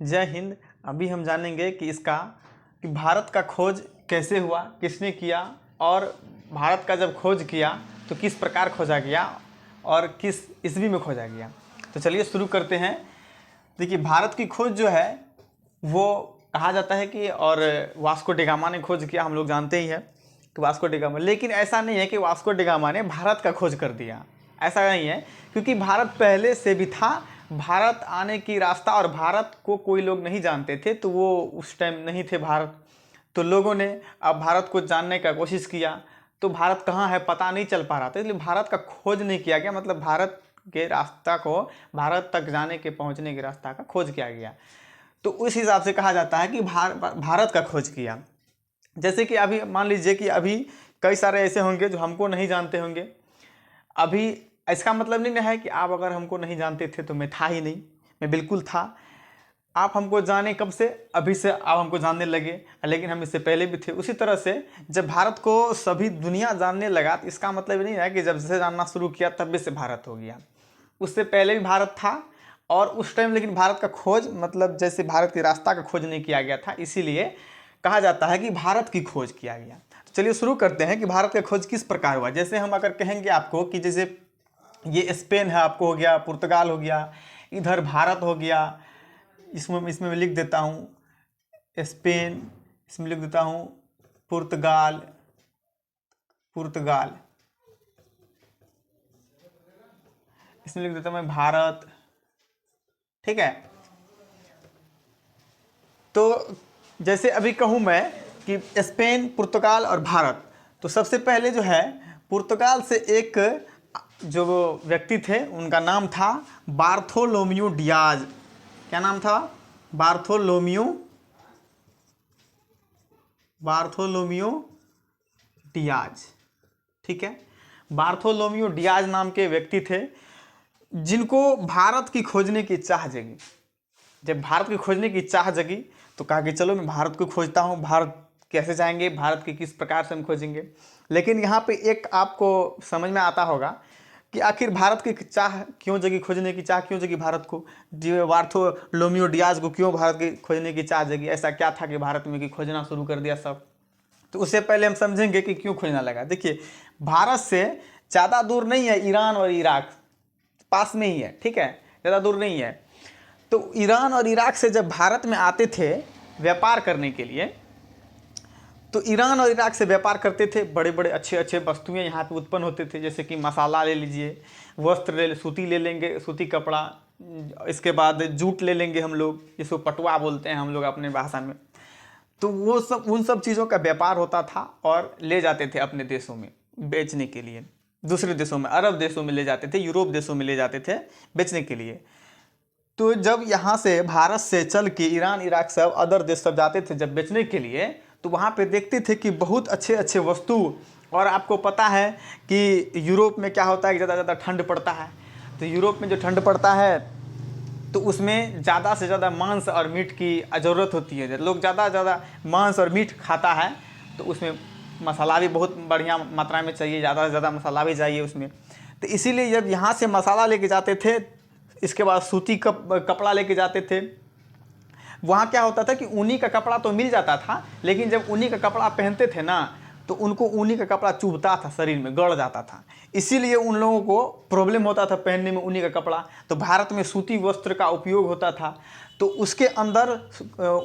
जय हिंद। अभी हम जानेंगे कि भारत का खोज कैसे हुआ, किसने किया, और भारत का जब खोज किया तो किस प्रकार खोजा गया और किस ईस्वी में खोजा गया। तो चलिए शुरू करते हैं। देखिए, भारत की खोज जो है वो कहा जाता है कि और वास्को डी गामा ने खोज किया, हम लोग जानते ही हैं कि वास्को डी गामा। लेकिन ऐसा नहीं है कि वास्को डी गामा ने भारत का खोज कर दिया, ऐसा नहीं है, क्योंकि भारत पहले से भी था। भारत आने की रास्ता और भारत को कोई लोग नहीं जानते थे, तो वो उस टाइम नहीं थे भारत। तो लोगों ने अब भारत को जानने का कोशिश किया, तो भारत कहाँ है पता नहीं चल पा रहा था, इसलिए भारत का खोज नहीं किया गया। मतलब भारत के रास्ता को, भारत तक जाने के पहुँचने के रास्ता का खोज किया गया। तो उस हिसाब से कहा जाता है कि भारत का खोज किया। जैसे कि अभी मान लीजिए कि अभी कई सारे ऐसे होंगे जो हमको नहीं जानते होंगे। अभी इसका मतलब नहीं है कि आप अगर हमको नहीं जानते थे तो मैं था ही नहीं, मैं बिल्कुल था। आप हमको जाने कब से? अभी से आप हमको जानने लगे, लेकिन हम इससे पहले भी थे। उसी तरह से जब भारत को सभी दुनिया जानने लगा तो इसका मतलब नहीं है कि जब से जानना शुरू किया तब से भारत हो गया। उससे पहले भी भारत था और उस टाइम, लेकिन भारत का खोज, मतलब जैसे भारत के रास्ता का खोज नहीं किया गया था, इसीलिए कहा जाता है कि भारत की खोज किया गया। तो चलिए शुरू करते हैं कि भारत का खोज किस प्रकार हुआ। जैसे हम अगर कहेंगे आपको कि जैसे ये स्पेन है, आपको हो गया, पुर्तगाल हो गया, इधर भारत हो गया। इसमें मैं लिख देता हूँ स्पेन, इसमें लिख देता हूँ पुर्तगाल, इसमें लिख देता हूँ मैं भारत। ठीक है, तो जैसे अभी कहूँ मैं कि स्पेन, पुर्तगाल और भारत, तो सबसे पहले जो है पुर्तगाल से एक जो व्यक्ति थे उनका नाम था बार्थोलोम्यू डियाज। क्या नाम था? Bartholomew Diaz. ठीक है, बार्थोलोम्यू डियाज नाम के व्यक्ति थे जिनको भारत की खोजने की चाह जगी। जब भारत की खोजने की चाह जगी तो कहा कि चलो मैं भारत को खोजता हूँ। भारत कैसे जाएंगे, भारत की किस प्रकार से हम खोजेंगे। लेकिन यहाँ पे एक आपको समझ में आता होगा कि आखिर भारत की चाह क्यों जगी, खोजने की चाह क्यों जगी भारत को, बार्थोलोम्यू डियाज को क्यों भारत की खोजने की चाह जगी। ऐसा क्या था कि भारत में कि खोजना शुरू कर दिया सब। तो उससे पहले हम समझेंगे कि क्यों खोजना लगा। देखिए, भारत से ज़्यादा दूर नहीं है ईरान और इराक, पास में ही है। ठीक है, ज़्यादा दूर नहीं है। तो ईरान और इराक से जब भारत में आते थे व्यापार करने के लिए, तो ईरान और इराक से व्यापार करते थे। बड़े बड़े अच्छे अच्छे वस्तुएं यहाँ पे उत्पन्न होते थे, जैसे कि मसाला ले लीजिए, वस्त्र सूती ले लेंगे, सूती कपड़ा, इसके बाद जूट ले लेंगे हम लोग, जिसको पटुआ बोलते हैं हम लोग अपने भाषा में। तो वो सब, उन सब चीज़ों का व्यापार होता था और ले जाते थे अपने देशों में बेचने के लिए। दूसरे देशों में, अरब देशों में ले जाते थे, यूरोप देशों में ले जाते थे बेचने के लिए। तो जब यहाँ से भारत से चल के ईरान, इराक सब अदर देश सब जाते थे जब बेचने के लिए, तो वहाँ पे देखते थे कि बहुत अच्छे अच्छे वस्तु। और आपको पता है कि यूरोप में क्या होता है कि ज़्यादा ठंड पड़ता है। तो यूरोप में जो ठंड पड़ता है तो उसमें ज़्यादा से ज़्यादा मांस और मीट की ज़रूरत होती है। लोग ज़्यादा मांस और मीट खाता है, तो उसमें मसाला भी बहुत बढ़िया मात्रा में चाहिए, ज़्यादा से ज़्यादा मसाला भी चाहिए उसमें। तो इसीलिए जब यहाँ से मसाला लेके जाते थे, इसके बाद सूती कपड़ा लेके जाते थे। वहाँ क्या होता था कि ऊनी का कपड़ा तो मिल जाता था, लेकिन जब ऊनी का कपड़ा पहनते थे ना, तो उनको ऊनी का कपड़ा चुभता था, शरीर में गड़ जाता था। इसीलिए उन लोगों को प्रॉब्लम होता था पहनने में ऊनी का कपड़ा। तो भारत में सूती वस्त्र का उपयोग होता था। तो उसके अंदर,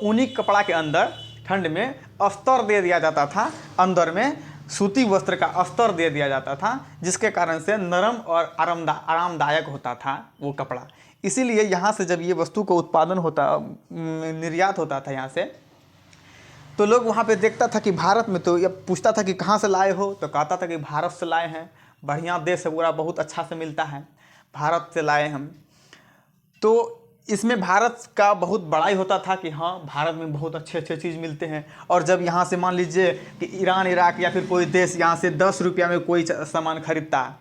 ऊनी कपड़ा के अंदर ठंड में अस्तर दे दिया जाता था, अंदर में सूती वस्त्र का अस्तर दे दिया जाता था, जिसके कारण से नरम और आरामदायक होता था वो कपड़ा। इसीलिए यहाँ से जब ये वस्तु का उत्पादन होता, निर्यात होता था यहाँ से, तो लोग वहाँ पे देखता था कि भारत में, तो ये पूछता था कि कहाँ से लाए हो, तो कहता था कि भारत से लाए हैं, बढ़िया देश है पूरा, बहुत अच्छा से मिलता है, भारत से लाए हम। तो इसमें भारत का बहुत बड़ाई होता था कि हाँ, भारत में बहुत अच्छे अच्छे चीज़ मिलते हैं। और जब यहाँ से मान लीजिए कि ईरान, इराक या फिर कोई देश यहाँ से 10 रुपया में कोई सामान खरीदता है,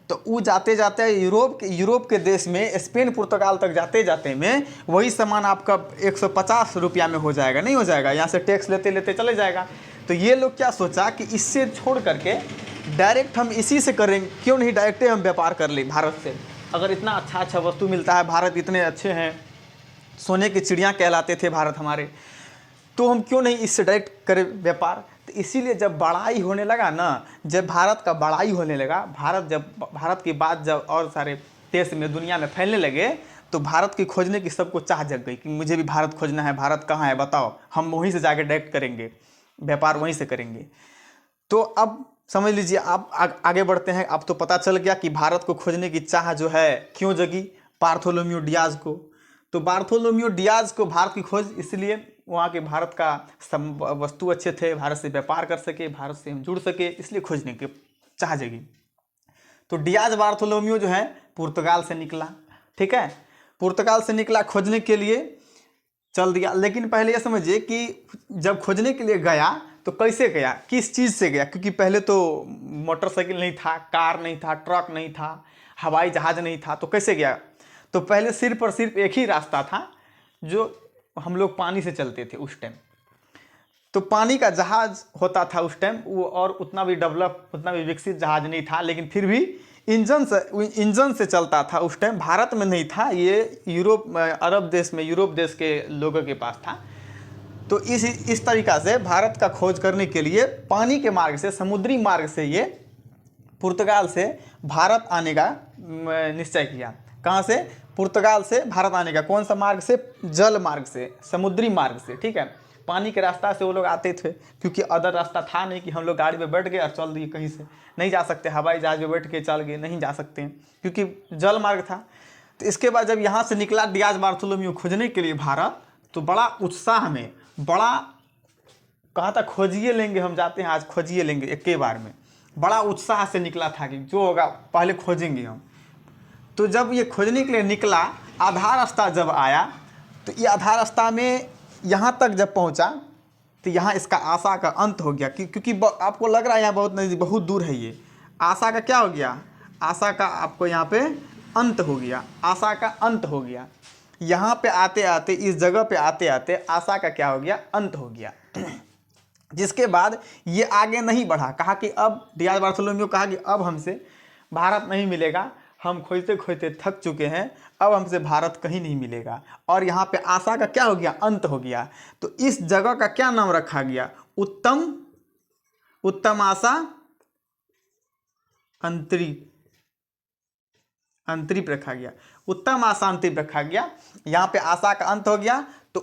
तो वो जाते जाते यूरोप के देश में, स्पेन, पुर्तगाल तक जाते जाते में वही सामान आपका 150 रुपया में हो जाएगा, नहीं हो जाएगा, यहाँ से टैक्स लेते लेते चले जाएगा। तो ये लोग क्या सोचा कि इससे छोड़ करके डायरेक्ट हम इसी से करेंगे, क्यों नहीं डायरेक्ट हम व्यापार कर ले भारत से। अगर इतना अच्छा अच्छा वस्तु मिलता है, भारत इतने अच्छे हैं, सोने की चिड़िया कहलाते थे भारत हमारे, तो हम क्यों नहीं इससे डायरेक्ट करें व्यापार। तो इसीलिए जब बड़ाई होने लगा ना, जब भारत का बड़ाई होने लगा, भारत की बात जब और सारे देश में दुनिया में फैलने लगे, तो भारत की खोजने की सबको चाह जग गई कि मुझे भी भारत खोजना है, भारत कहाँ है बताओ, हम वहीं से जाके डायरेक्ट करेंगे व्यापार, वहीं से करेंगे। तो अब समझ लीजिए, आप आगे बढ़ते हैं। अब तो पता चल गया कि भारत को खोजने की चाह जो है क्यों जगी बार्थोलोम्यू डियाज को। तो बार्थोलोम्यू डियाज को भारत की खोज इसलिए, वहाँ के भारत का वस्तु अच्छे थे, भारत से व्यापार कर सके, भारत से हम जुड़ सके, इसलिए खोजने की चाह जगी। तो डियाज बार्थोलोम्यू जो है पुर्तगाल से निकला, ठीक है, पुर्तगाल से निकला खोजने के लिए, चल दिया। लेकिन पहले यह समझिए कि जब खोजने के लिए गया तो कैसे गया, किस चीज़ से गया, क्योंकि पहले तो मोटरसाइकिल नहीं था, कार नहीं था, ट्रक नहीं था, हवाई जहाज़ नहीं था, तो कैसे गया। तो पहले सिर्फ और सिर्फ एक ही रास्ता था जो हम लोग पानी से चलते थे उस टाइम। तो पानी का जहाज़ होता था उस टाइम, वो और उतना भी डेवलप, उतना भी विकसित जहाज़ नहीं था, लेकिन फिर भी इंजन से चलता था उस टाइम। भारत में नहीं था ये, यूरोप, अरब देश में, यूरोप देश के लोगों के पास था। तो इस तरीक़ा से भारत का खोज करने के लिए पानी के मार्ग से, समुद्री मार्ग से ये पुर्तगाल से भारत आने का निश्चय किया। कहाँ से, पुर्तगाल से भारत आने का। कौन सा मार्ग से, जल मार्ग से, समुद्री मार्ग से, ठीक है। पानी के रास्ता से वो लोग आते थे, क्योंकि अदर रास्ता था नहीं कि हम लोग गाड़ी में बैठ गए और चल दिए, कहीं से नहीं जा सकते, हवाई जहाज में बैठ के चल गए, नहीं जा सकते हैं, क्योंकि जल मार्ग था। तो इसके बाद जब यहाँ से निकला डियाज बार्थोलोम्यू खोजने के लिए भारत, तो बड़ा उत्साह में, बड़ा कहा था खोजिए लेंगे, हम जाते हैं आज खोजिए लेंगे एक के बार में, बड़ा उत्साह से निकला था कि जो होगा पहले खोजेंगे हम। तो जब ये खोजने के लिए निकला, आधा रास्ता जब आया, तो ये आधा रास्ता में यहाँ तक जब पहुँचा, तो यहाँ इसका आशा का अंत हो गया, क्योंकि आपको लग रहा है यहाँ बहुत नज़दीक, बहुत दूर है ये। आशा का क्या हो गया, आशा का आपको यहाँ पे अंत हो गया, आशा का अंत हो गया। यहाँ पे आते आते, इस जगह पे आते आते आशा का क्या हो गया, अंत हो गया। जिसके बाद ये आगे नहीं बढ़ा, कहा कि अब डियाज बार्थोलोम्यू कहा कि अब हमसे भारत नहीं मिलेगा, हम खोजते खोजते थक चुके हैं, अब हमसे भारत कहीं नहीं मिलेगा। और यहाँ पे आशा का क्या हो गया, अंत हो गया। तो इस जगह का क्या नाम रखा गया, उत्तम आशा अंतरीप रखा गया, उत्तम आशा अंतरीप रखा गया। यहाँ पे आशा का अंत हो गया, तो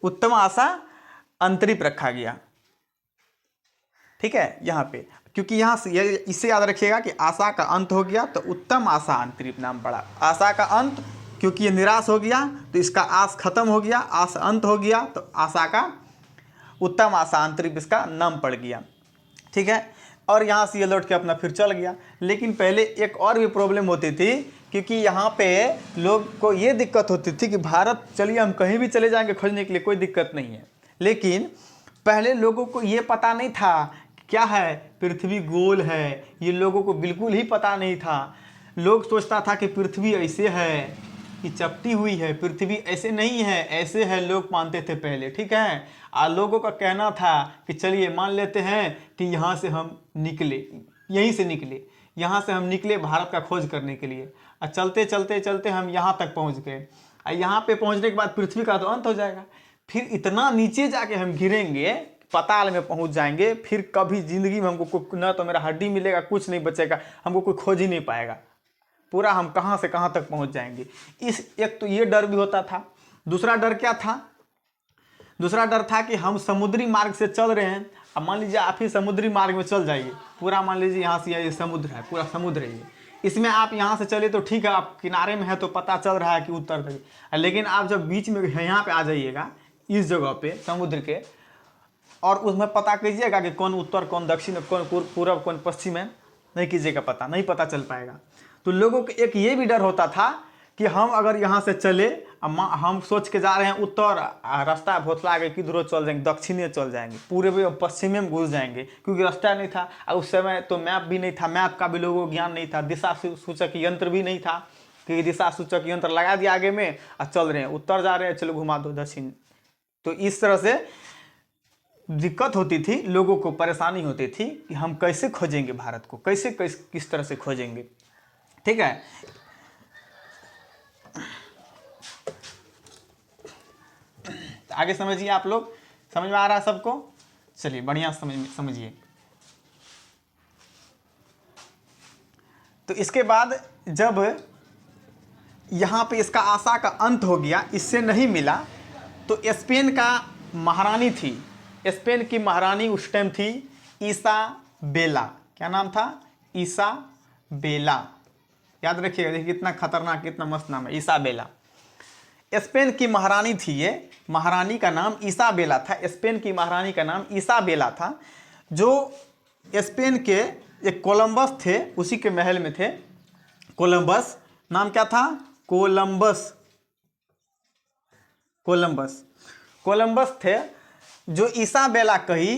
उत्तम आशा अंतरीप रखा गया, ठीक है। यहाँ पे क्योंकि यहाँ से इससे याद रखिएगा कि आशा का अंत हो गया, तो उत्तम आशा अंतरीप नाम पड़ा। आशा का अंत, क्योंकि ये निराश हो गया तो इसका आस खत्म हो गया, आस अंत हो गया, तो आशा का उत्तम आशा अंतरीप इसका नाम पड़ गया, ठीक है। और यहाँ से ये लौट के अपना फिर चल गया। लेकिन पहले एक और भी प्रॉब्लम होती थी, क्योंकि यहाँ पे लोग को ये दिक्कत होती थी कि भारत, चलिए हम कहीं भी चले जाएंगे खोजने के लिए, कोई दिक्कत नहीं है, लेकिन पहले लोगों को ये पता नहीं था क्या है, पृथ्वी गोल है, ये लोगों को बिल्कुल ही पता नहीं था। लोग सोचता था कि पृथ्वी ऐसे है कि चपटी हुई है, पृथ्वी ऐसे नहीं है, ऐसे है, लोग मानते थे पहले, ठीक है। और लोगों का कहना था कि चलिए मान लेते हैं कि यहाँ से हम निकले, यहीं से निकले, यहाँ से हम निकले भारत का खोज करने के लिए, और चलते चलते चलते हम यहाँ तक पहुँच गए। और यहाँ पे पहुँचने के बाद पृथ्वी का तो अंत हो जाएगा, फिर इतना नीचे जाके हम गिरेंगे, पाताल में पहुंच जाएंगे, फिर कभी जिंदगी में हमको न तो मेरा हड्डी मिलेगा, कुछ नहीं बचेगा, हमको कोई खोज ही नहीं पाएगा, पूरा हम कहाँ से कहाँ तक पहुंच जाएंगे। एक तो ये डर भी होता था। दूसरा डर क्या था, दूसरा डर था कि हम समुद्री मार्ग से चल रहे हैं, अब मान लीजिए आप ही समुद्री मार्ग में चल जाइए, पूरा मान लीजिए यहाँ से ये समुद्र है, पूरा समुद्र है ये, इसमें आप यहाँ से चले तो ठीक है, आप किनारे में है तो पता चल रहा है कि उत्तर तक, लेकिन आप जब बीच में यहाँ पे आ जाइएगा, इस जगह पे समुद्र के, और उसमें पता कीजिएगा कि कौन उत्तर, कौन दक्षिण, कौन पूर्व, कौन पश्चिम है, नहीं कीजिएगा पता, नहीं पता चल पाएगा। तो लोगों को एक ये भी डर होता था कि हम अगर यहाँ से चले, हम सोच के जा रहे हैं उत्तर, रास्ता भोतला आगे किधरों चल जाएंगे, दक्षिणे चल जाएंगे, पूर्व और पश्चिम में घुस जाएंगे, क्योंकि रास्ता नहीं था। और उस समय तो मैप भी नहीं था, मैप का भी लोगों को ज्ञान नहीं था, दिशा सूचक यंत्र भी नहीं था कि दिशा सूचक यंत्र लगा दिया आगे में और चल रहे हैं, उत्तर जा रहे हैं, चलो घुमा दो दक्षिण। तो इस तरह से दिक्कत होती थी, लोगों को परेशानी होती थी कि हम कैसे खोजेंगे भारत को, कैसे किस तरह से खोजेंगे, ठीक है। आगे समझिए आप लोग, समझ में आ रहा है सबको? चलिए बढ़िया समझिए। तो इसके बाद जब यहाँ पे इसका आशा का अंत हो गया, इससे नहीं मिला, तो स्पेन का महारानी थी, स्पेन की महारानी उस टाइम थी इसाबेला। क्या नाम था? इसाबेला। याद रखिएगा, देखिए कितना खतरनाक, कितना मस्त नाम है, इसाबेला। स्पेन की महारानी थी ये, महारानी का नाम इसाबेला था, स्पेन की महारानी का नाम इसाबेला था, जो स्पेन के एक कोलंबस थे, उसी के महल में थे। कोलंबस, नाम क्या था? कोलंबस। कोलंबस, कोलंबस थे, जो इसाबेला कही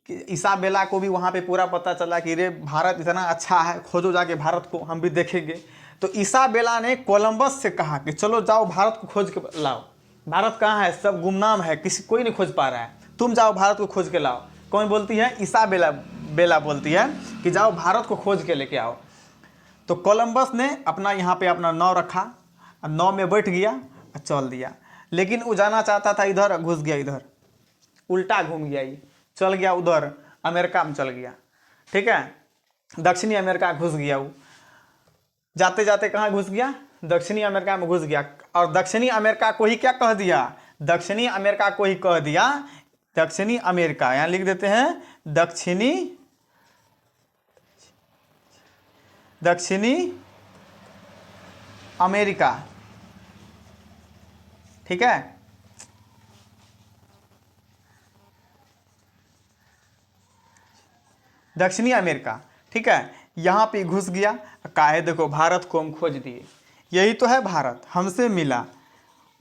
कि इसाबेला को भी वहाँ पे पूरा पता चला कि रे भारत इतना अच्छा है, खोजो जाके भारत को, हम भी देखेंगे। तो इसाबेला ने कोलंबस से कहा कि चलो जाओ भारत को खोज के लाओ, भारत कहाँ है, सब गुमनाम है, कोई नहीं खोज पा रहा है, तुम जाओ भारत को खोज के लाओ। कौन बोलती है? इसाबेला बोलती है कि जाओ भारत को खोज के लेके आओ। तो कोलंबस ने अपना यहाँ पे अपना नाव रखा, नाव में बैठ गया और चल दिया। लेकिन वो जाना चाहता था इधर, घुस गया इधर, उल्टा घूम गया, ये चल गया उधर, अमेरिका में चल गया। ठीक है, दक्षिणी अमेरिका घुस गया। वो जाते जाते कहाँ घुस गया? दक्षिणी अमेरिका में घुस गया। और दक्षिणी अमेरिका को ही क्या कह दिया? दक्षिणी अमेरिका को ही कह दिया, दक्षिणी अमेरिका, यहाँ लिख देते हैं दक्षिणी अमेरिका। ठीक है, दक्षिणी अमेरिका। ठीक है, यहाँ पे घुस गया, काहे देखो भारत को हम खोज दिए, यही तो है भारत, हमसे मिला,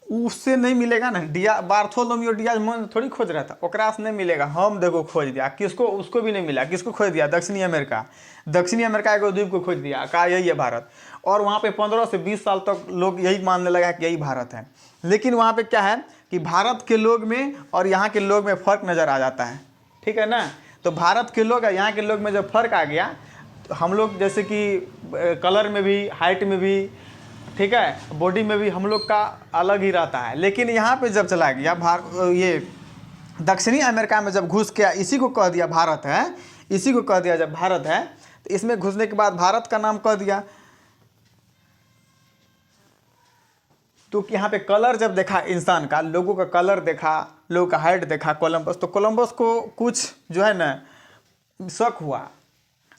उससे नहीं मिलेगा ना। बार्थोलोमियो डियाज मन थोड़ी खोज रहा था, ओकरा से नहीं मिलेगा, हम देखो खोज दिया। किसको? उसको भी नहीं मिला, किसको खोज दिया? दक्षिणी अमेरिका। दक्षिणी अमेरिका के द्वीप को खोज दिया, कहा यही है भारत। और वहाँ पे 15 से 20 साल तक लोग यही मानने लगा कि यही भारत है। लेकिन वहाँ पे क्या है कि भारत के लोग में और यहाँ के लोग में फ़र्क नज़र आ जाता है। ठीक है ना? तो भारत के लोग और यहाँ के लोग में जब फ़र्क आ गया, तो हम लोग जैसे कि कलर में भी, हाइट में भी, ठीक है, बॉडी में भी हम लोग का अलग ही रहता है। लेकिन यहाँ पे जब चला गया ये दक्षिणी अमेरिका में जब घुस गया, इसी को कह दिया भारत है, इसी को कह दिया जब भारत है, तो इसमें घुसने के बाद भारत का नाम कह दिया। तो यहाँ पे कलर जब देखा इंसान का, लोगों का कलर देखा, लोगों का हाइट देखा कोलंबस, तो कोलंबस को कुछ जो है ना शक हुआ।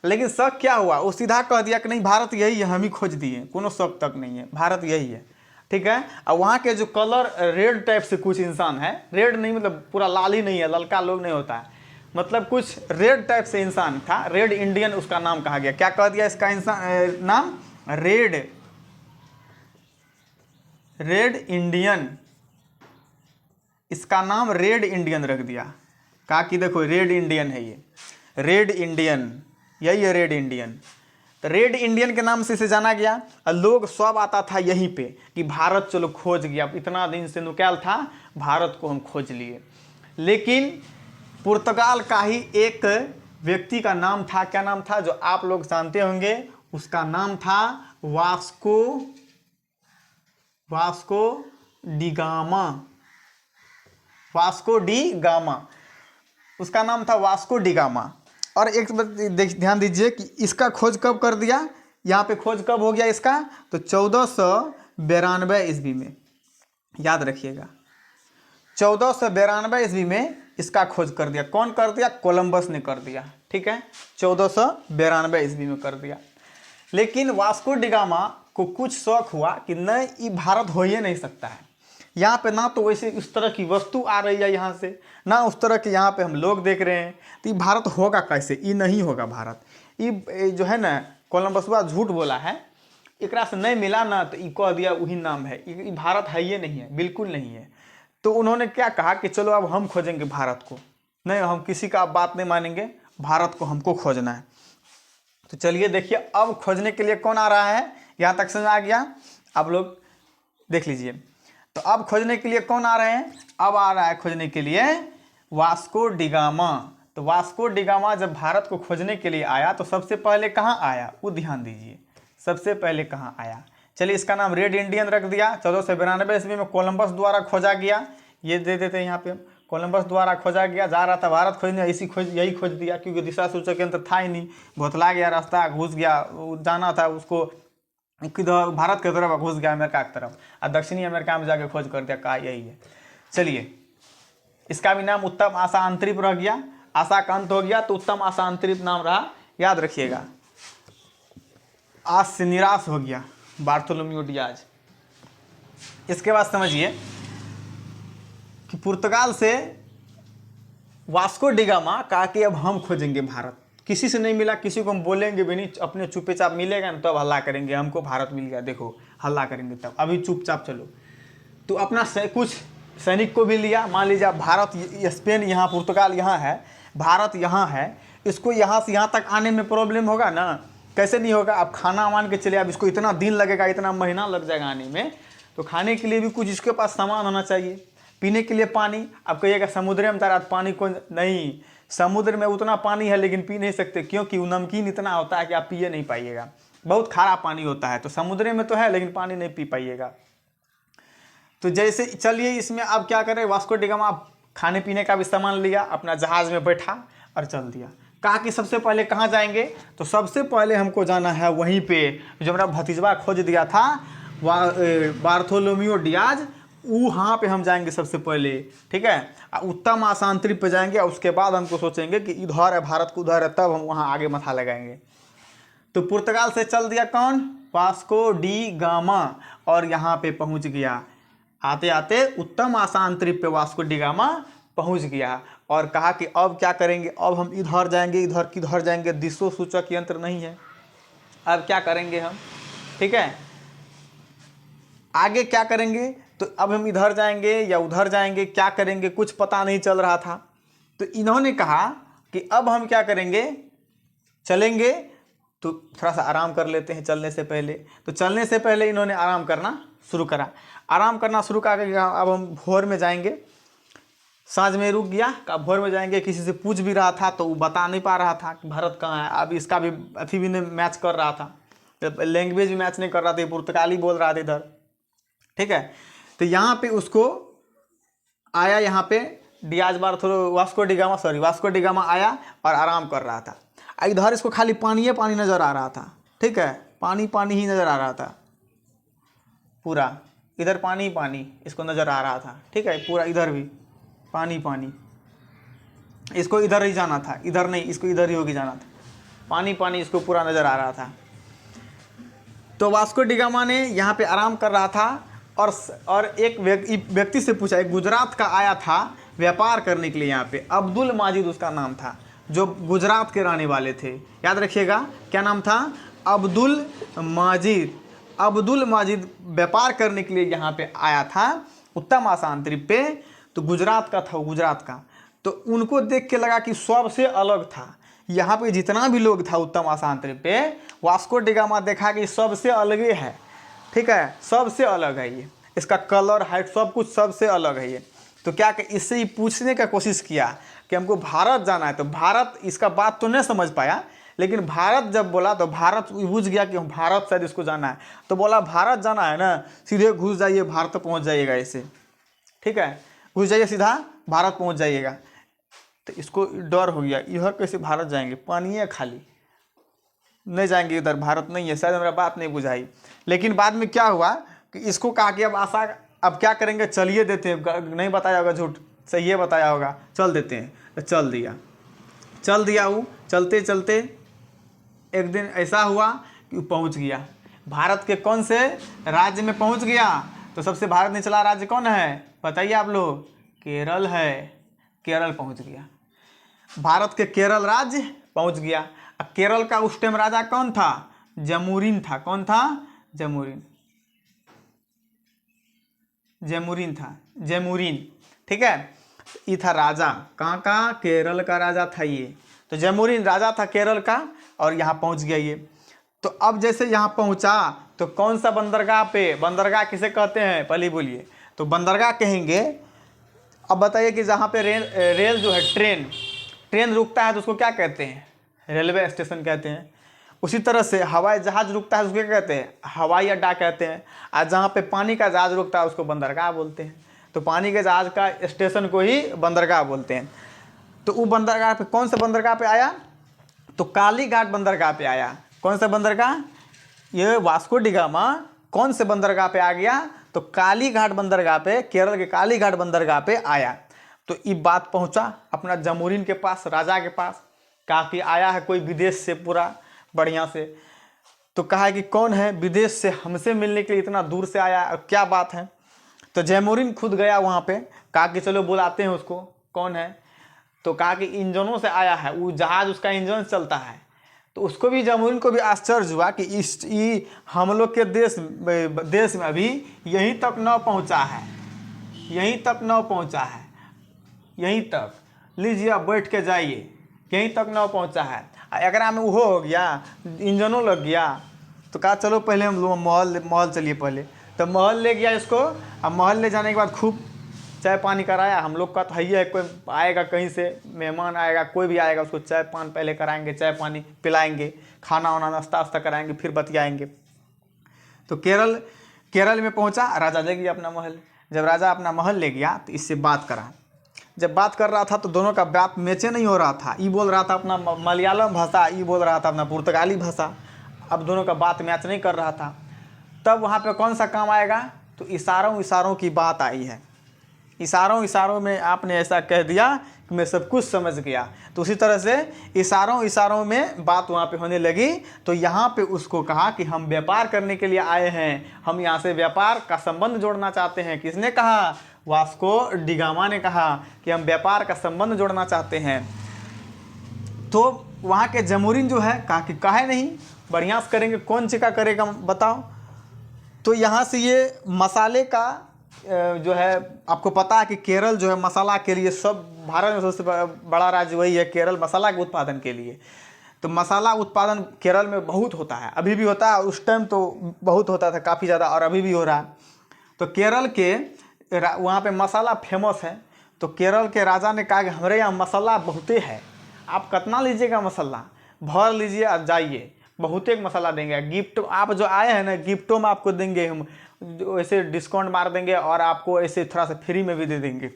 लेकिन शक क्या हुआ? वो सीधा कह दिया कि नहीं भारत यही है, हम ही खोज दिए, कोनो शक तक नहीं है, भारत यही है। ठीक है, और वहाँ के जो कलर रेड टाइप से कुछ इंसान है, रेड नहीं मतलब पूरा लाल ही नहीं है, ललका लोग नहीं होता है, मतलब कुछ रेड टाइप से इंसान था, रेड इंडियन उसका नाम कहा गया। क्या कह दिया इसका इंसान नाम? रेड इंडियन, इसका नाम रेड इंडियन रख दिया। कहा कि देखो रेड इंडियन है ये, रेड इंडियन, यही है रेड इंडियन। तो रेड इंडियन के नाम से इसे जाना गया। और लोग सब आता था यहीं पे कि भारत चलो खोज गया, इतना दिन से नुकैल था, भारत को हम खोज लिए। लेकिन पुर्तगाल का ही एक व्यक्ति का नाम था, क्या नाम था, जो आप लोग जानते होंगे, उसका नाम था Vasco D gamma. Vasco D gamma, उसका नाम था वास्को डी गामा। और एक ध्यान दीजिए कि इसका खोज कब कर दिया, यहाँ पे खोज कब हो गया इसका? तो 1492 ईस्वी में, याद रखिएगा, 1492 ईस्वी में इसका खोज कर दिया। कौन कर दिया? कोलंबस ने कर दिया। ठीक है, 1492 ईस्वी में कर दिया। लेकिन वास्को डी गामा को कुछ शौक हुआ कि नहीं, ये भारत हो ही नहीं सकता है, यहाँ पे ना तो वैसे उस तरह की वस्तु आ रही है यहाँ से, ना उस तरह के यहाँ पे हम लोग देख रहे हैं, तो ये भारत होगा कैसे? ये नहीं होगा भारत। ये जो है ना कोलंबसवा झूठ बोला है, एकरा से नहीं मिला ना, तो ये कह दिया वही नाम है, ये भारत है ये नहीं है, बिल्कुल नहीं है। तो उन्होंने क्या कहा कि चलो अब हम खोजेंगे भारत को, नहीं हम किसी का बात नहीं मानेंगे, भारत को हमको खोजना है। तो चलिए देखिए अब खोजने के लिए कौन आ रहा है, यहाँ तक समझ आ गया? आप लोग देख लीजिए। तो अब खोजने के लिए कौन आ रहे हैं? अब आ रहा है खोजने के लिए वास्को डी गामा। तो वास्को डी गामा जब भारत को खोजने के लिए आया, तो सबसे पहले कहाँ आया वो ध्यान दीजिए, सबसे पहले कहाँ आया? चलिए इसका नाम रेड इंडियन रख दिया। 1492 ईस्वी में कोलंबस द्वारा खोजा गया। ये दे देते हैं यहाँ पे, कोलंबस द्वारा खोजा गया, जा रहा था भारत खोजने, यही खोज दिया, क्योंकि दिशा सूचक यंत्र था ही नहीं, भोतला गया रास्ता, घुस गया, जाना था उसको किधर, भारत की तरफ, घुस गया अमेरिका की तरफ, और दक्षिणी अमेरिका में जाके खोज कर दिया, कहा यही है। चलिए, इसका भी नाम उत्तम आशा अंतरिप रह गया, आशा का अंत हो गया तो उत्तम आशा अंतरिप नाम रहा, याद रखिएगा। आज से निराश हो गया बार्थोलोम्यू डियाज। इसके बाद समझिए कि पुर्तगाल से वास्को डिगामा कहा कि अब हम खोजेंगे भारत, किसी से नहीं मिला, किसी को हम बोलेंगे भी नहीं, अपने चुपचाप मिलेगा ना तब हल्ला करेंगे, हमको भारत मिल गया, देखो हल्ला करेंगे तब, अभी चुपचाप चलो। तो अपना कुछ सैनिक को भी लिया, मान लीजिए भारत, स्पेन यहाँ, पुर्तगाल यहाँ है, भारत यहाँ है, इसको यहाँ से यहाँ तक आने में प्रॉब्लम होगा ना, कैसे नहीं होगा। अब खाना मान के चले, अब इसको इतना दिन लगेगा, इतना महीना लग जाएगा आने में, तो खाने के लिए भी कुछ इसके पास सामान होना चाहिए, पीने के लिए पानी। अब कहिएगा समुद्र में तैरा पानी को, नहीं, समुद्र में उतना पानी है लेकिन पी नहीं सकते, क्योंकि वो नमकीन इतना होता है कि आप पिए नहीं पाइएगा, बहुत खारा पानी होता है। तो समुद्र में तो है लेकिन पानी नहीं पी पाइएगा। तो जैसे चलिए इसमें अब क्या करें, वास्को डिगामा खाने पीने का भी सामान लिया, अपना जहाज में बैठा और चल दिया। कहा कि सबसे पहले कहाँ जाएंगे, तो सबसे पहले हमको जाना है वहीं पे जो मेरा भतीजवा खोज दिया था, बार्थोलोम्यू डियाज, वहाँ पे हम जाएंगे सबसे पहले, ठीक है। उत्तम आशा अंतरिप पे जाएंगे, और उसके बाद हमको सोचेंगे कि इधर है भारत को, उधर है, तब हम वहाँ आगे मथा लगाएंगे। तो पुर्तगाल से चल दिया कौन, वास्को डी गामा, और यहाँ पे पहुँच गया। आते आते उत्तम आशा अंतरिप पे वास्को डी गामा पहुँच गया, और कहा कि अब क्या करेंगे, अब हम इधर जाएंगे, इधर किधर जाएंगे, दिशा सूचक यंत्र नहीं है, अब क्या करेंगे हम, ठीक है, आगे क्या करेंगे, तो अब हम इधर जाएंगे या उधर जाएंगे, क्या करेंगे, कुछ पता नहीं चल रहा था। तो इन्होंने कहा कि अब हम क्या करेंगे, चलेंगे तो थोड़ा सा आराम कर लेते हैं चलने से पहले। तो चलने से पहले इन्होंने आराम करना शुरू करा, आराम करना शुरू करके अब हम भोर में जाएंगे, साँझ में रुक गया, का भोर में जाएंगे। किसी से पूछ भी रहा था तो वो बता नहीं पा रहा था कि भारत कहाँ है। अब इसका भी अथी भी नहीं मैच कर रहा था, लैंग्वेज भी मैच नहीं कर रहा था, पुर्तगाली बोल रहा था इधर, ठीक है। तो यहाँ पे उसको आया, यहाँ पे डियाज वास्को डिगामा आया और आराम कर रहा था। इधर इसको खाली पानी पानी नज़र आ रहा था, ठीक है, पानी पानी ही नज़र आ रहा था पूरा, इधर पानी पानी इसको नज़र आ रहा था, ठीक है, पूरा इधर भी पानी पानी, इसको इधर ही जाना था, इधर नहीं, इसको इधर ही होके जाना था, पानी पानी इसको पूरा नज़र आ रहा था। तो वास्को डिगामा ने यहाँ पे आराम कर रहा था, और एक व्यक्ति से पूछा, एक गुजरात का आया था व्यापार करने के लिए यहाँ पे, अब्दुल माजिद उसका नाम था, जो गुजरात के रहने वाले थे, याद रखिएगा क्या नाम था, अब्दुल माजिद। अब्दुल माजिद व्यापार करने के लिए यहाँ पे आया था उत्तम आशा अंतरिप पे, तो गुजरात का था वो, गुजरात का। तो उनको देख के लगा कि सबसे अलग था, यहाँ पे जितना भी लोग था उत्तम आशा अंतरिप पे, वास्को डिगामा देखा कि सबसे अलग है, ठीक है, सबसे अलग है ये, इसका कलर, हाइट, सब कुछ सबसे अलग है ये। तो क्या कि इससे ही पूछने का कोशिश किया कि हमको भारत जाना है। तो भारत, इसका बात तो नहीं समझ पाया, लेकिन भारत जब बोला तो भारत बुझ गया कि भारत शायद इसको जाना है। तो बोला भारत जाना है ना, सीधे घुस जाइए, भारत पहुंच जाइएगा ऐसे, ठीक है, घुस जाइए सीधा भारत पहुंच जाइएगा। तो इसको डर हो गया, इधर कैसे भारत जाएंगे, पानी है खाली, नहीं जाएंगे इधर, भारत नहीं है, शायद मेरा बात नहीं बुझाई। लेकिन बाद में क्या हुआ कि इसको कहा कि अब आशा, अब क्या करेंगे, चलिए देते हैं, नहीं बताया होगा झूठ, सही है बताया होगा, चल देते हैं। तो चल दिया वो, चलते चलते एक दिन ऐसा हुआ कि वो पहुंच गया भारत के कौन से राज्य में पहुंच गया। तो सबसे भारत निचला राज्य कौन है बताइए आप लोग, केरल है, केरल पहुंच गया, भारत के केरल राज्य पहुंच गया। अब केरल का उस टाइम राजा कौन था, जमूरिन था, कौन था, जमूरिन, ठीक है, ये था राजा, कहाँ का, केरल का राजा था ये। तो जमूरिन राजा था केरल का, और यहाँ पहुँच गया ये। तो अब जैसे यहाँ पहुँचा तो कौन सा बंदरगाह पे, बंदरगाह किसे कहते हैं पहले बोलिए, तो बंदरगाह कहेंगे। अब बताइए कि जहाँ पे रेल जो है, ट्रेन रुकता है तो उसको क्या कहते हैं, रेलवे स्टेशन कहते हैं। उसी तरह से हवाई जहाज़ रुकता है उसको क्या कहते हैं, हवाई अड्डा कहते हैं। और जहाँ पे पानी का जहाज़ रुकता है उसको बंदरगाह बोलते हैं। तो पानी के जहाज का स्टेशन को ही बंदरगाह बोलते हैं। तो वो बंदरगाह पे, कौन से बंदरगाह पे आया? तो कालीघाट बंदरगाह पे आया। कौन सा बंदरगाह? ये वास्को डी गामा कौन से बंदरगाह पे आ गया? तो कालीघाट बंदरगाह पे, केरल के कालीघाट बंदरगाह पे आया। तो ये बात पहुंचा अपना जमोरिन के पास, राजा के पास, कहा कि आया है कोई विदेश से पूरा बढ़िया से। तो कहा कि कौन है विदेश से हमसे मिलने के लिए इतना दूर से आया, क्या बात है? तो जयमोरिन खुद गया वहाँ पे, कहा कि चलो बुलाते हैं उसको, कौन है? तो कहा कि इंजनों से आया है, वो जहाज उसका इंजन चलता है। तो उसको भी, जमोरिन को भी आश्चर्य हुआ कि हम लोग के देश में अभी यहीं तक न पहुँचा है, यहीं तक न पहुँचा है, यहीं तक, लीजिए आप बैठ के जाइए, यहीं तक न पहुँचा है। अगर में वो हो गया, इंजनों लग गया, तो कहा चलो पहले हम लोग महल चलिए पहले। तो महल ले गया इसको। अब महल ले जाने के बाद खूब चाय पानी कराया। हम लोग का तो है, कोई आएगा कहीं से, मेहमान आएगा, कोई भी आएगा, उसको चाय पान पहले कराएंगे, चाय पानी पिलाएंगे, खाना वाना नाश्ता वास्ता कराएंगे, फिर बतियाएंगे। तो केरल में पहुंचा, राजा ले गया अपना महल। जब राजा अपना महल ले गया तो इससे बात करा। जब बात कर रहा था तो दोनों का बात मैचे नहीं हो रहा था। ये बोल रहा था अपना मलयालम भाषा, ये बोल रहा था अपना पुर्तगाली भाषा। अब दोनों का बात मैच नहीं कर रहा था। तब वहाँ पे कौन सा काम आएगा? तो इशारों की बात आई है। इशारों में आपने ऐसा कह दिया कि मैं सब कुछ समझ गया। तो उसी तरह से इशारों में बात वहाँ पे होने लगी। तो यहाँ पे उसको कहा कि हम व्यापार करने के लिए आए हैं, हम यहाँ से व्यापार का संबंध जोड़ना चाहते हैं। किसने कहा? वास्को डी गामा ने कहा कि हम व्यापार का संबंध जोड़ना चाहते हैं। तो वहाँ के जमोरिन जो है कहा कि काहे नहीं, बढ़िया से करेंगे। कौन सी का करेगा बताओ? तो यहाँ से ये मसाले का जो है, आपको पता है कि केरल जो है मसाला के लिए, सब भारत में सबसे बड़ा राज्य वही है केरल, मसाला के उत्पादन के लिए। तो मसाला उत्पादन केरल में बहुत होता है, अभी भी होता है। उस टाइम तो बहुत होता था, काफ़ी ज़्यादा, और अभी भी हो रहा है। तो केरल के वहाँ पे मसाला फेमस है। तो केरल के राजा ने कहा कि हमारे यहाँ मसाला बहुते है, आप कितना लीजिएगा मसाला, भर लीजिए और जाइए, बहुत एक मसाला देंगे। गिफ्ट, आप जो आए हैं ना, गिफ्टों में आपको देंगे हम, ऐसे डिस्काउंट मार देंगे और आपको ऐसे थोड़ा सा फ्री में भी दे देंगे।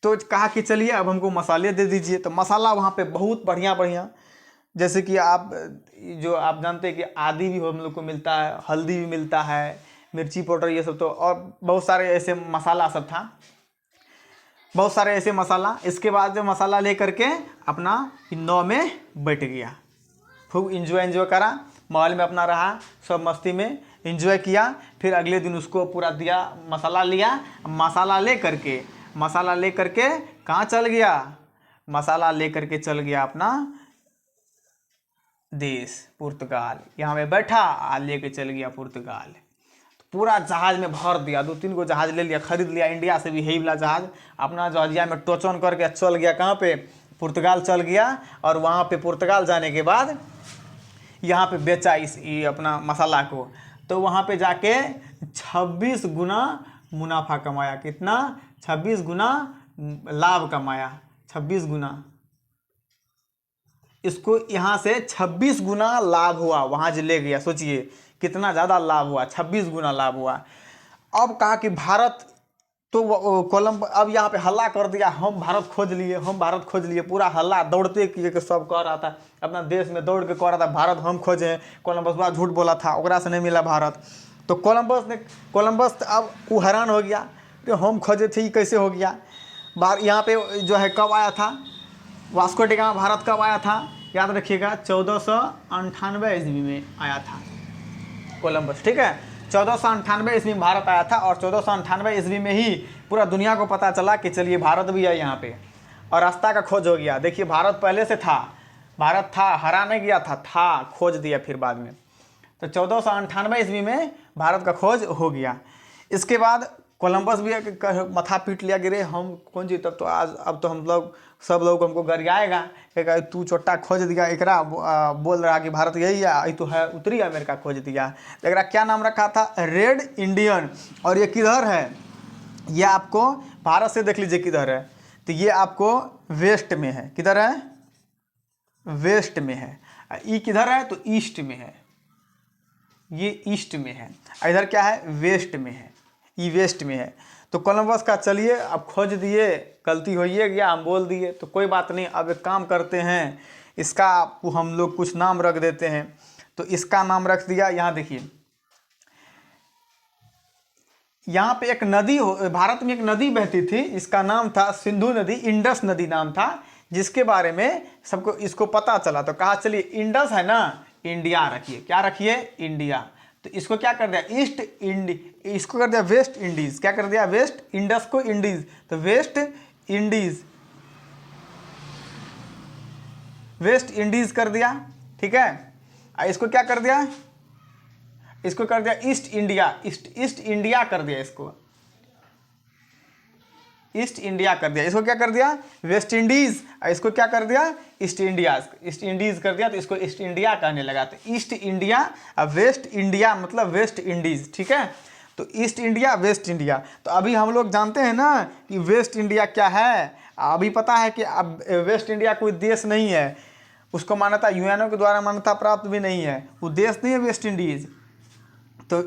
तो कहा कि चलिए अब हमको मसाले दे दीजिए। तो मसाला वहाँ पे बहुत बढ़िया, जैसे कि आप जानते हैं कि आदि भी हम लोग को मिलता है, हल्दी भी मिलता है, मिर्ची पाउडर, ये सब तो, और बहुत सारे ऐसे मसाला सब था, बहुत सारे ऐसे मसाला। इसके बाद जो मसाला ले करके अपना नाव में बैठ गया, खूब इंजॉय करा, महल में अपना रहा, सब मस्ती में इंजॉय किया। फिर अगले दिन उसको पूरा दिया, मसाला लिया, मसाला ले करके कहाँ चल गया? मसाला ले करके चल गया अपना देश पुर्तगाल। यहाँ में बैठा आ लेके चल गया पुर्तगाल। तो पूरा जहाज में भर दिया, 2-3 गो जहाज ले लिया, खरीद लिया, इंडिया से भी है वाला जहाज, अपना जहाजिया में टोचन करके चल गया कहाँ पे? पुर्तगाल चल गया। और वहाँ पे पुर्तगाल जाने के बाद यहाँ पे बेचा ये अपना मसाला को। तो वहाँ पे जाके 26 गुना मुनाफा कमाया। कितना? 26 गुना लाभ कमाया, 26 गुना। इसको यहाँ से 26 गुना लाभ हुआ, वहाँ जो ले गया, सोचिए कितना ज़्यादा लाभ हुआ, 26 गुना लाभ हुआ। अब कहा कि भारत, तो कोलंब अब यहाँ पे हल्ला कर दिया, हम भारत खोज लिए, पूरा हल्ला दौड़ते किए कि सब कह रहा था, अपना देश में दौड़ के कह रहा था भारत हम खोजे। कोलंबस बड़ा झूठ बोला था, ओकरा से नहीं मिला भारत। तो कोलंबस अब वो हैरान हो गया कि हम खोजे थे, ये कैसे हो गया? यहाँ पे जो है कब आया था वास्को डी गामा? भारत कब आया था? याद रखिएगा 1498 ईस्वी में आया था कोलंबस, ठीक है। 1498 ईस्वी में भारत आया था, और 1498 ईस्वी में ही पूरा दुनिया को पता चला कि चलिए भारत भी है यहाँ पे, और रास्ता का खोज हो गया। देखिए भारत पहले से था, भारत था, हरा नहीं गया था, खोज दिया फिर बाद में। तो 1498 ईस्वी में भारत का खोज हो गया। इसके बाद कोलंबस भी मथा पीट लिया, गिरे हम कौन जी, तब तो आज अब तो हम लोग सब लोग हमको गरियाएगा, कहेगा तू चोट्टा खोज दिया, एकरा बोल रहा कि भारत यही है, तो है उत्तरी अमेरिका खोज दिया। तो एकरा क्या नाम रखा था? Red Indian. और ये किधर है? ये आपको भारत से देख लीजिए किधर है। तो ये आपको वेस्ट में है, किधर है? वेस्ट में है। ये किधर है? तो ईस्ट में है, ये ईस्ट में है। इधर क्या है? वेस्ट में है, ये वेस्ट में है। तो कोलंबस का चलिए अब खोज दिए, गलती हो ही गया, हम बोल दिए तो कोई बात नहीं। अब एक काम करते हैं, इसका हम लोग कुछ नाम रख देते हैं। तो इसका नाम रख दिया, यहाँ देखिए यहाँ पे एक नदी भारत में एक नदी बहती थी, इसका नाम था सिंधु नदी, इंडस नदी नाम था, जिसके बारे में सबको इसको पता चला। तो कहा चलिए इंडस है ना, इंडिया रखिए। क्या रखिए? इंडिया। तो इसको क्या कर दिया? इसको कर दिया वेस्ट इंडीज। क्या कर दिया? वेस्ट, इंडस को इंडीज, तो वेस्ट इंडीज, वेस्ट इंडीज कर दिया। ठीक है, इसको क्या कर दिया? इसको कर दिया ईस्ट इंडिया, ईस्ट इंडिया कर दिया, इसको ईस्ट इंडिया कर दिया। इसको क्या कर दिया? West Indies. इसको क्या कर दिया? ईस्ट इंडिया, ईस्ट इंडीज कर दिया, तो इसको ईस्ट इंडिया कहने लगा। तो ईस्ट इंडिया, अब वेस्ट इंडिया मतलब वेस्ट इंडीज। ठीक है, तो ईस्ट इंडिया, वेस्ट इंडिया। तो अभी हम लोग जानते हैं ना कि वेस्ट इंडिया क्या है। अभी पता है कि अब वेस्ट इंडिया कोई देश नहीं है, उसको मान्यता यूएनओ के द्वारा मान्यता प्राप्त भी नहीं है, वो देश नहीं है वेस्ट इंडीज। तो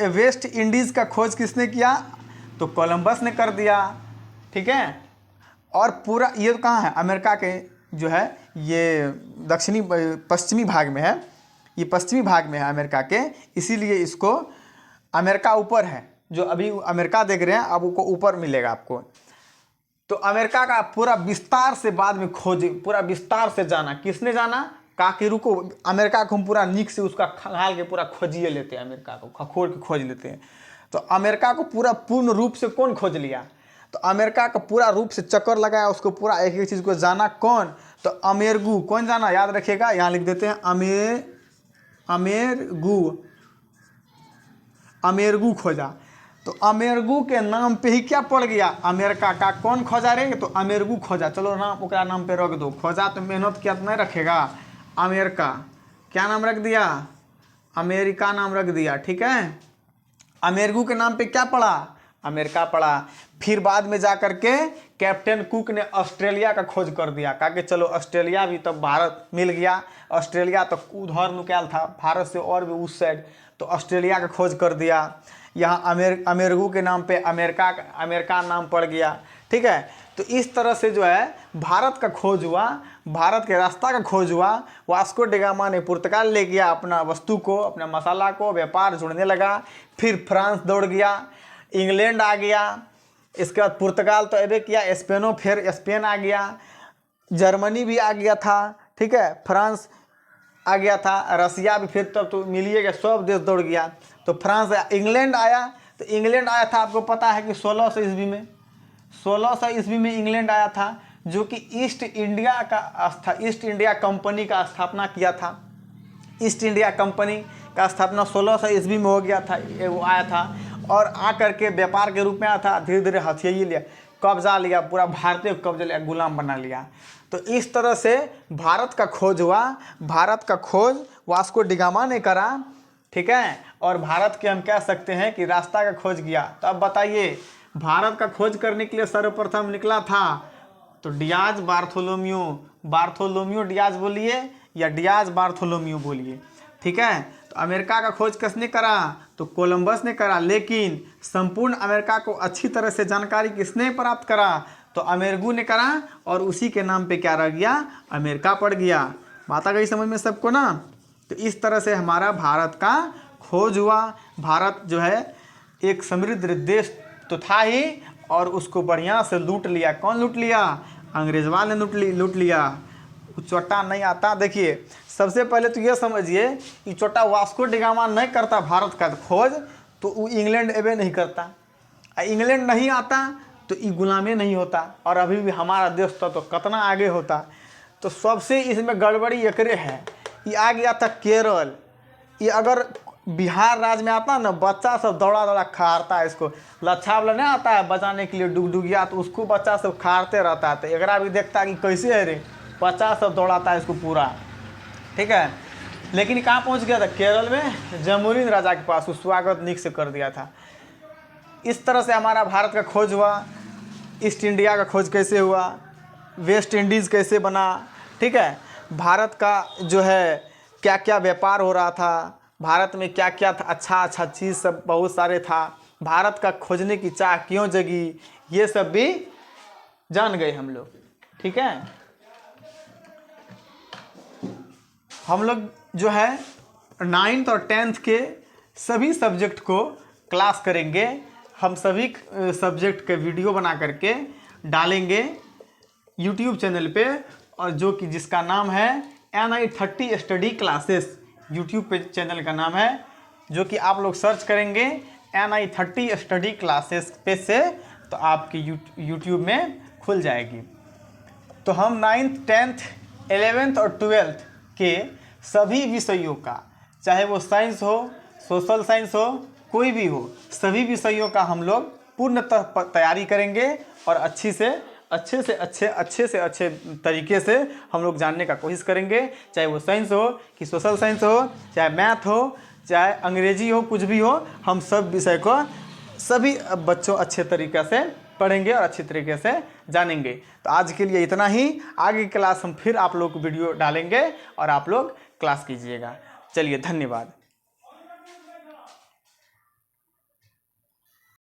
वेस्ट इंडीज़ का खोज किसने किया? तो कोलंबस ने कर दिया। ठीक है, और पूरा ये कहाँ है? अमेरिका के जो है ये पश्चिमी भाग में है, ये पश्चिमी भाग में है अमेरिका के, इसीलिए इसको अमेरिका ऊपर है। जो अभी अमेरिका देख रहे हैं अब उसको ऊपर मिलेगा आपको। तो अमेरिका का पूरा विस्तार से बाद में खोज, पूरा विस्तार से जाना। किसने जाना? काकेरू को। अमेरिका को हम पूरा नीक से उसका खंगाल के पूरा खोजिए लेते हैं, अमेरिका को खखोल के खोज लेते हैं। तो अमेरिका को पूरा पूर्ण रूप से कौन खोज लिया? तो अमेरिका का पूरा रूप से चक्कर लगाया, उसको पूरा एक एक चीज़ को जाना। कौन? तो अमेरगू। कौन जाना? याद रखिएगा, यहाँ लिख देते हैं अमेरगू खोजा। तो अमेरगू के नाम पे ही क्या पड़ गया? अमेरिका का कौन खोजा रे? तो अमेरगू खोजा। चलो नाम ओकरा नाम पे रख दो। खोजा तो मेहनत किया तो नहीं रखेगा। अमेरिका क्या नाम रख दिया? अमेरिका नाम रख दिया। ठीक है, अमेरगू के नाम पे क्या पड़ा? अमेरिका पड़ा। फिर बाद में जा करके कैप्टन कुक ने ऑस्ट्रेलिया का खोज कर दिया। कहा कि चलो ऑस्ट्रेलिया भी तब भारत मिल गया। ऑस्ट्रेलिया तो उधर नुकाल था भारत से और भी उस साइड, तो ऑस्ट्रेलिया का खोज कर दिया। यहाँ अमेरगू के नाम पे अमेरिका नाम पड़ गया। ठीक है, तो इस तरह से जो है भारत का खोज हुआ, भारत के रास्ता का खोज हुआ। वास्को डी गामा ने पुर्तगाल ले गया अपना वस्तु को, अपना मसाला को, व्यापार जुड़ने लगा। फिर फ्रांस दौड़ गया, इंग्लैंड आ गया, इसके बाद पुर्तगाल तो अबे किया, स्पेनो फिर स्पेन आ गया, जर्मनी भी आ गया था। ठीक है, फ्रांस आ गया था, रसिया भी फिर तब तो मिलिए गया, सब देश दौड़ गया। तो फ्रांस, इंग्लैंड आया। तो इंग्लैंड आया था, आपको पता है कि 1600 ईस्वी में, 1600 ईस्वी में इंग्लैंड आया था, जो कि ईस्ट इंडिया कंपनी का स्थापना किया था। ईस्ट इंडिया कंपनी का स्थापना 1600 ईस्वी में हो गया था। वो आया था और आ करके व्यापार के रूप में आया था, धीरे धीरे हथियाई लिया, कब्जा लिया, पूरा भारतीय को कब्जा लिया, गुलाम बना लिया। तो इस तरह से भारत का खोज हुआ। भारत का खोज वास्को डी गामा ने करा। ठीक है, और भारत के हम कह सकते हैं कि रास्ता का खोज किया। तो अब बताइए, भारत का खोज करने के लिए सर्वप्रथम निकला था तो डियाज बार्थोलोम्यू डियाज बोलिए या डियाज बार्थोलोम्यू बोलिए। ठीक है, तो अमेरिका का खोज किसने करा? तो कोलंबस ने करा। लेकिन संपूर्ण अमेरिका को अच्छी तरह से जानकारी किसने प्राप्त करा? तो अमेरगू ने करा, और उसी के नाम पे क्या रह गया? अमेरिका पड़ गया। बात आ गई समझ में सबको ना? तो इस तरह से हमारा भारत का खोज हुआ। भारत जो है एक समृद्ध देश तो था ही, और उसको बढ़िया से लूट लिया। कौन लूट लिया? अंग्रेजवा ने लूट लिया। चोटा नहीं आता। देखिए, सबसे पहले तो ये समझिए कि चोटा वास्को डी गामा नहीं करता भारत का खोज, तो वो इंग्लैंड एबे नहीं करता। इंग्लैंड नहीं आता तो ये गुलामी नहीं होता, और अभी भी हमारा देश तो कितना आगे होता। तो सबसे इसमें गड़बड़ी एकरे है, ये आ गया था केरल। ये अगर बिहार राज्य में आता ना, बच्चा सब दौड़ा दौड़ा खारता है इसको। लच्छा वाला नहीं आता है बचाने के लिए डुगडुगिया, तो उसको बच्चा सब खारते रहता है। तो एकरा भी देखता है कि कैसे है रे, बच्चा सब दौड़ाता है इसको पूरा। ठीक है, लेकिन कहाँ पहुँच गया था? केरल में जमुनीन राजा के पास, उस स्वागत निक से कर दिया था। इस तरह से हमारा भारत का खोज हुआ। ईस्ट इंडिया का खोज कैसे हुआ? वेस्ट इंडीज़ कैसे बना? ठीक है, भारत का जो है क्या क्या व्यापार हो रहा था, भारत में क्या क्या था, अच्छा चीज़ सब बहुत सारे था। भारत का खोजने की चाह क्यों जगी, ये सब भी जान गए हम लोग। ठीक है, हम लोग जो है 9th और 10th के सभी सब्जेक्ट को क्लास करेंगे। हम सभी सब्जेक्ट के वीडियो बना करके डालेंगे यूट्यूब चैनल पे, और जो कि जिसका नाम है NI30 स्टडी क्लासेस, यूट्यूब पे चैनल का नाम है, जो कि आप लोग सर्च करेंगे NI30 स्टडी क्लासेस पे से तो आपकी यूट्यूब में खुल जाएगी। तो हम 9th 10th 11th और 12th के सभी विषयों का, चाहे वो साइंस हो, सोशल साइंस हो, कोई भी हो, सभी विषयों का हम लोग पूर्णतः तैयारी करेंगे और अच्छे से अच्छे तरीके से हम लोग जानने का कोशिश करेंगे। चाहे वो साइंस हो कि सोशल साइंस हो, चाहे मैथ हो, चाहे अंग्रेजी हो, कुछ भी हो, हम सब विषय को सभी बच्चों अच्छे तरीके से पढ़ेंगे और अच्छी तरीके से जानेंगे। तो आज के लिए इतना ही, आगे क्लास हम फिर आप लोग को वीडियो डालेंगे और आप लोग क्लास कीजिएगा। चलिए, धन्यवाद।